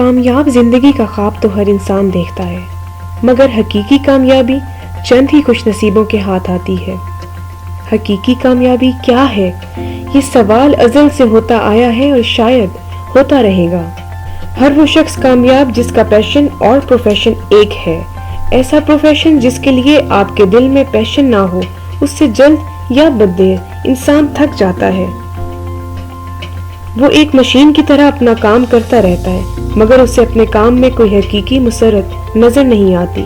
कामयाब जिंदगी का ख्वाब तो हर इंसान देखता है, मगर हकीकी कामयाबी चंद ही खुश नसीबों के हाथ आती है। हकीकी कामयाबी क्या है, ये सवाल अज़ल से होता आया है और शायद होता रहेगा। हर वो शख्स कामयाब जिसका पैशन और प्रोफेशन एक है। ऐसा प्रोफेशन जिसके लिए आपके दिल में पैशन ना हो, उससे जल्द या बददेर इंसान थक जाता है। वो एक मशीन की तरह अपना काम करता रहता है, मगर उसे अपने काम में कोई हकीकी मुसरत नजर नहीं आती।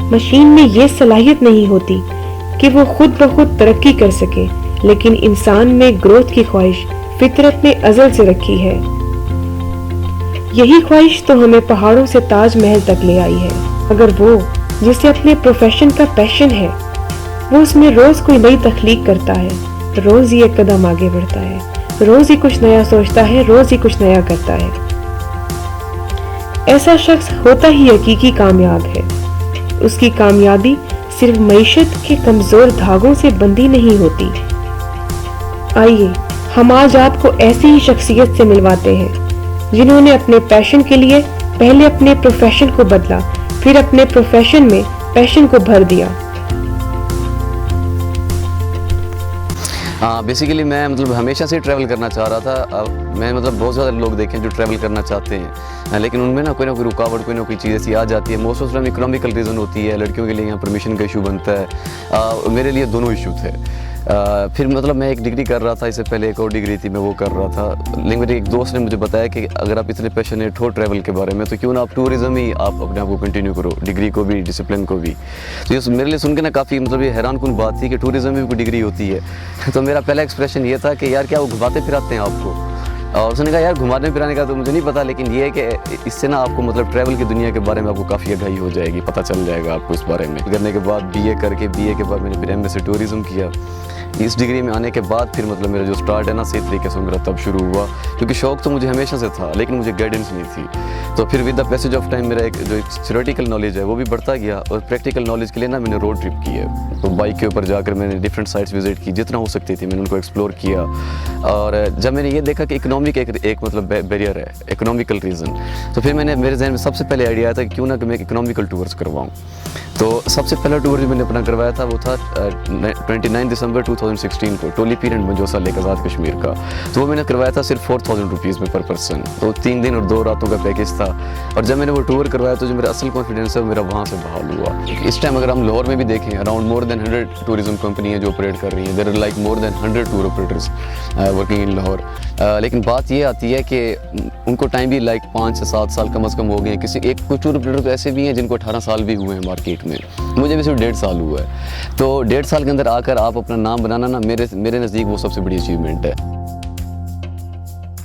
मशीन में ये सलाहियत नहीं होती कि वो खुद ब खुद तरक्की कर सके, लेकिन इंसान में ग्रोथ की ख्वाहिश फितरत में अज़ल से रखी है। यही ख्वाहिश तो हमें पहाड़ों से ताज महल तक ले आई है। अगर वो जिसे अपने प्रोफेशन का पैशन है, वो उसमें रोज कोई नई तख्लीक करता है, रोज ही एक कदम आगे बढ़ता है, रोज ही कुछ नया सोचता है, रोज ही कुछ नया करता है, ऐसा शख्स होता ही हकीकी कामयाब है। उसकी कामयाबी सिर्फ मईशत के कमजोर धागों से बंधी नहीं होती। आइए हम आज आपको ऐसी ही शख्सियत से मिलवाते हैं जिन्होंने अपने पैशन के लिए पहले अपने प्रोफेशन को बदला, फिर अपने प्रोफेशन में पैशन को भर दिया। हाँ, बेसिकली मैं हमेशा से ट्रैवल करना चाह रहा था। मैं बहुत ज़्यादा लोग देखे जो ट्रैवल करना चाहते हैं, लेकिन उनमें ना कोई रुकावट, कोई ना कोई चीज़ ऐसी आ जाती है। Most of time economical reason होती है, लड़कियों के लिए यहाँ परमिशन का इशू बनता है। मेरे लिए दोनों इशू थे। फिर मैं एक डिग्री कर रहा था, इससे पहले एक और डिग्री थी, मैं वो कर रहा था। लेकिन मेरे एक दोस्त ने मुझे बताया कि अगर आप इतने पैशनेट हो ट्रैवल के बारे में, तो क्यों ना आप टूरिज़्म ही आप अपने आप को कंटिन्यू करो, डिग्री को भी, डिसिप्लिन को भी। तो ये मेरे लिए सुन के ना काफ़ी ये हैरान कुन बात थी कि टूरिज़्म में भी कोई डिग्री होती है। तो मेरा पहला एक्सप्रेशन ये था कि यार क्या वो घुमाते फिराते हैं आपको? और उसने कहा यार घुमाने फिराने का तो मुझे नहीं पता, लेकिन ये है कि इससे ना आपको ट्रैवल की दुनिया के बारे में आपको काफ़ी आगाही हो जाएगी, पता चल जाएगा आपको इस बारे में। करने के बाद बीए के बाद मैंने फिर एमएससी टूरिज़्म किया। इस डिग्री में आने के बाद फिर मेरा जो स्टार्ट है ना सही तरीके से मेरा तब शुरू हुआ, क्योंकि शौक तो मुझे हमेशा से था, लेकिन मुझे गाइडेंस नहीं थी। तो फिर with the passage of time मेरा एक जो थ्योरेटिकल नॉलेज है वो भी बढ़ता गया, और प्रैक्टिकल नॉलेज के लिए ना मैंने रोड ट्रिप की है। तो बाइक के ऊपर जाकर मैंने डिफरेंट साइट्स विजिट की, जितना हो सकती थी मैंने उनको एक्सप्लोर किया। और जब मैंने ये देखा कि इकोनॉमिक एक बैरियर है, इकोनॉमिकल रीज़न, तो फिर मेरे जहन में सबसे पहले आइडिया आया था कि क्यों ना कि मैं इकोनॉमिकल टूर्स करवाऊँ। तो सबसे पहला टूर जो मैंने अपना करवाया था वो था 29 दिसंबर 2016 को, टोली पीर एंड मंजोसा लेक आज़ाद कश्मीर का। तो वो मैंने करवाया था सिर्फ 4000 रुपीज़ में पर पर्सन। तो 3 दिन और 2 रातों का पैकेज था। और जब मैंने वो टूर करवाया तो जो मेरा असल कॉन्फिडेंस है वो मेरा वहाँ से बहाल हुआ। इस टाइम अगर हम लाहौर में भी देखें, around more than 100 tourism company है जो ऑपरेट कर रही हैं। There are like more than 100 tour operators working in Lahore. लेकिन बात ये आती है कि उनको टाइम भी लाइक 5 से 7 साल कम अज़ कम हो गए हैं। कुछ टूर ऑपरेटर तो ऐसे भी हैं जिनको 18 साल भी हुए हैं मार्केट में। मुझे भी सिर्फ 1.5 साल हुआ है। तो 1.5 साल के अंदर आकर आप अपना नाम बनाना ना मेरे नज़दीक वो सबसे बड़ी अचीवमेंट है।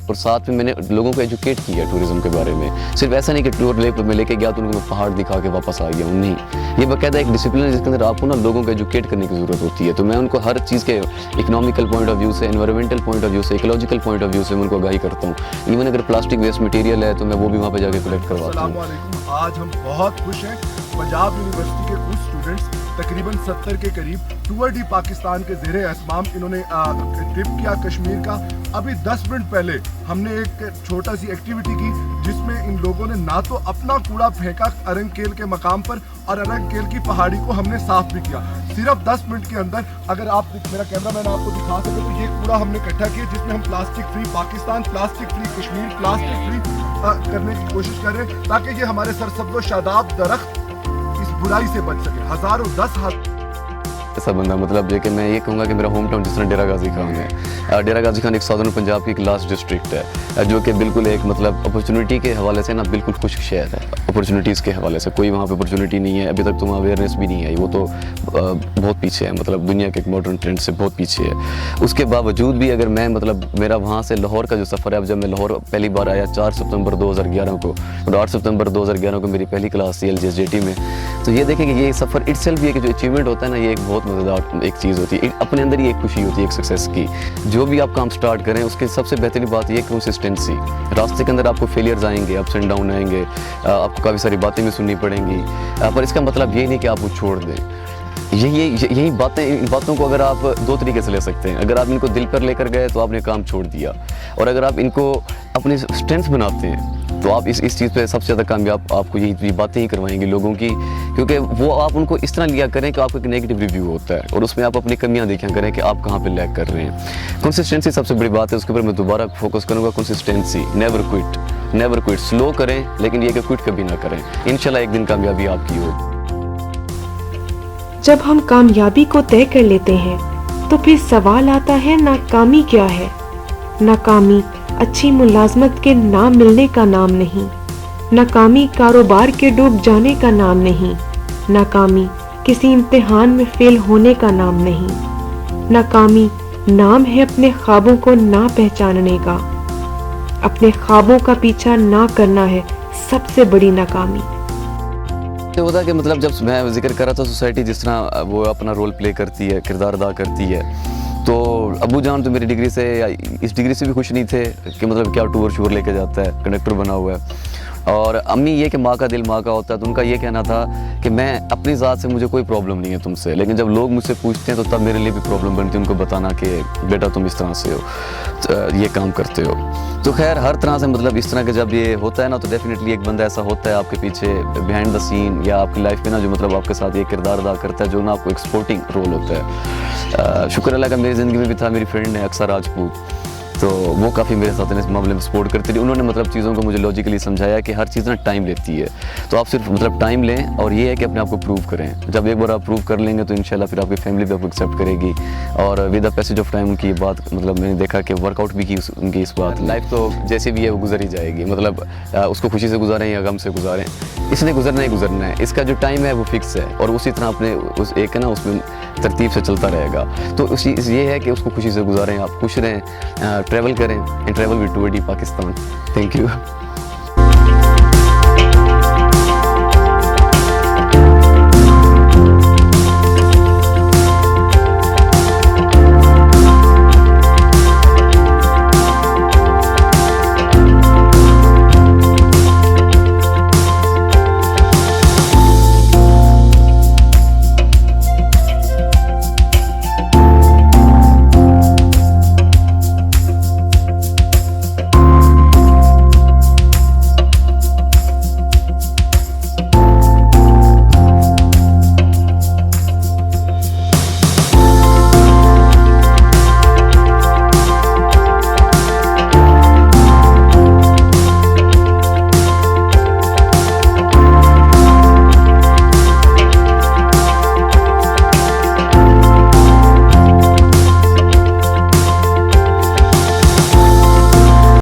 और साथ में मैंने लोगों को एजुकेट किया टूरिज़्म के बारे में। सिर्फ ऐसा नहीं कि टूर में लेके गया तो उनको पहाड़ दिखा के वापस आ गया हूँ, नहीं। ये बाकायदा एक डिसिप्लिन है जिसके अंदर आपको ना लोगों को एजुकेट करने की ज़रूरत होती है। तो मैं उनको हर चीज़ के इकोनॉमिकल पॉइंट ऑफ व्यू से, एनवायरमेंटल पॉइंट ऑफ व्यू से, इकोलॉजिकल पॉइंट ऑफ व्यू से मैं उनको आगाही करता हूँ। इवन अगर प्लास्टिक वेस्ट मटीरियल है तो मैं वो भी वहाँ पर जाके कलेक्ट करवाता हूँ। आज हम बहुत खुश हैं। पंजाब यूनिवर्सिटी के कुछ स्टूडेंट्स तकरीबन 70 के करीब टूर डी पाकिस्तान के ज़ेरे एहतमाम इन्होंने ट्रिप किया कश्मीर का। अभी 10 मिनट पहले हमने एक छोटा सी एक्टिविटी की जिसमें इन लोगों ने ना तो अपना कूड़ा फेंका अरंगकेल के मकाम पर, और अरंगकेल की पहाड़ी को हमने साफ भी किया। सिर्फ 10 मिनट के अंदर अगर आप मेरा कैमरामैन आपको दिखा सके तो ये कूड़ा हमने इकट्ठा किया, जिसमें हम plastic free Pakistan, plastic free Kashmir, plastic free करने की कोशिश कर रहे हैं, ताकि ये हमारे सरसब्ज़ शादाब दरख्त इस बुराई से बच सके। हज़ारों 10,000 ऐसा बंदा कि मैं ये कहूँगा कि मेरा होम टाउन जिस तरह डेरा गाजी खान है। डेरा गाजी खान एक साउदर्न पंजाब की एक लास्ट डिस्ट्रिक्ट है, जो कि बिल्कुल एक अपॉर्चुनिटी के हवाले से ना बिल्कुल खुश्क शहर है। अपॉर्चुनिटीज़ के हवाले से कोई वहाँ पे अपॉर्चुनिटी नहीं है, अभी तक तो वहाँ अवेयरनेस भी नहीं आई। वो तो बहुत पीछे है, दुनिया के एक मॉडर्न ट्रेंड से बहुत पीछे है। उसके बावजूद भी अगर मैं मेरा वहाँ से लाहौर का जो सफ़र है, अब जब मैं लाहौर पहली बार आया 4 सितंबर 2011 को, और 8 सितंबर 2011 को मेरी पहली क्लास थी LGSJT में। तो ये देखें कि ये सफ़र इटसेल्फ भी एक जो अचीवमेंट होता है ना, ये एक बहुत मज़ेदार एक चीज़ होती है। अपने अंदर ही एक खुशी होती है एक सक्सेस की। जो भी आप काम स्टार्ट करें उसकी सबसे बेहतरीन बात ये कंसिस्टेंसी। रास्ते के अंदर आपको फेलियर्स आएंगे, अप्स एंड डाउन आएंगे, आपको काफ़ी सारी बातें भी सुननी पड़ेंगी, पर इसका मतलब ये नहीं कि आप वो छोड़ दें। यही बातें, इन बातों को अगर आप दो तरीके से ले सकते हैं. अगर आप इनको दिल पर लेकर गए तो आपने काम छोड़ दिया, और अगर आप इनको अपनी स्ट्रेंथ बनाते हैं तो आप इस चीज़ पे सबसे ज़्यादा कामयाब आपको यही बातें ही करवाएंगे लोगों की, क्योंकि वो आप उनको इस तरह लिया करें कि आपको एक नेगेटिव रिव्यू होता है और उसमें आप अपनी कमियां देखा करें कि आप कहाँ पे लैग कर रहे हैं. कंसिस्टेंसी सबसे बड़ी बात है, उसके ऊपर मैं दोबारा फोकस करूँगा. Consistency, never quit. स्लो करें लेकिन ये कि क्विट कभी ना करें. इंशाल्लाह एक दिन कामयाबी आपकी होगी. जब हम कामयाबी को तय कर लेते हैं तो फिर सवाल आता है नाकामी क्या है. नाकामी अच्छी मुलाजमत के ना मिलने का नाम नहीं, नाकामी कारोबार के डूब जाने का नाम नहीं, नाकामी किसी इम्तिहान में फेल होने का नाम नहीं. नाकामी नाम है अपने ख्वाबों को ना पहचानने का. अपने ख्वाबों का पीछा ना करना है सबसे बड़ी नाकामी. तो होता है कि मतलब जब मैं जिक्र कर रहा था सोसाइटी जिस तरह वो अपना रोल प्ले करती है, किरदार अदा करती है, तो अबू जान तो मेरी डिग्री से या इस डिग्री से भी खुश नहीं थे कि मतलब क्या टूर शूर लेके जाता है, कंडक्टर बना हुआ है. और अम्मी ये कि माँ का दिल माँ का होता है, तो उनका ये कहना था कि मैं अपनी ज़ात से मुझे कोई प्रॉब्लम नहीं है तुमसे, लेकिन जब लोग मुझसे पूछते हैं तो तब मेरे लिए भी प्रॉब्लम बनती है उनको बताना कि बेटा तुम इस तरह से हो, ये काम करते हो. तो खैर हर तरह से मतलब इस तरह के जब ये होता है ना, तो डेफिनेटली एक बंदा ऐसा होता है आपके पीछे बिहाइंड द सीन या आपकी लाइफ में ना, जो मतलब आपके साथ ये किरदार अदा करता है, जो ना आपको एक सपोर्टिंग रोल होता है. शुक्र अल्लाह का मेरी ज़िंदगी में भी था. मेरी फ्रेंड है अक्सर राजपूत, तो वो काफ़ी मेरे साथ इस मामले में सपोर्ट करती थी. उन्होंने मतलब चीज़ों को मुझे लॉजिकली समझाया कि हर चीज़ ना टाइम लेती है, तो आप सिर्फ मतलब टाइम लें और ये है कि अपने आप को प्रूव करें. जब एक बार आप प्रूव कर लेंगे तो इंशाल्लाह फिर आपकी फैमिली भी आपको एक्सेप्ट करेगी. और with the passage of time उनकी बात मतलब मैंने देखा कि वर्कआउट भी की उनकी इस बात. लाइफ तो जैसे भी है वो गुजर ही जाएगी, मतलब उसको खुशी से गुजारें या गम से गुजारें, इसने गुजरना ही गुजरना है. इसका जो टाइम है वो फिक्स है और उसी तरह अपने उस एक है ना उसमें तरतीब से चलता रहेगा. तो ये है कि उसको खुशी से गुजारें, आप खुश रहें, ट्रैवल करें, and travel with 2AD Pakistan. Thank you.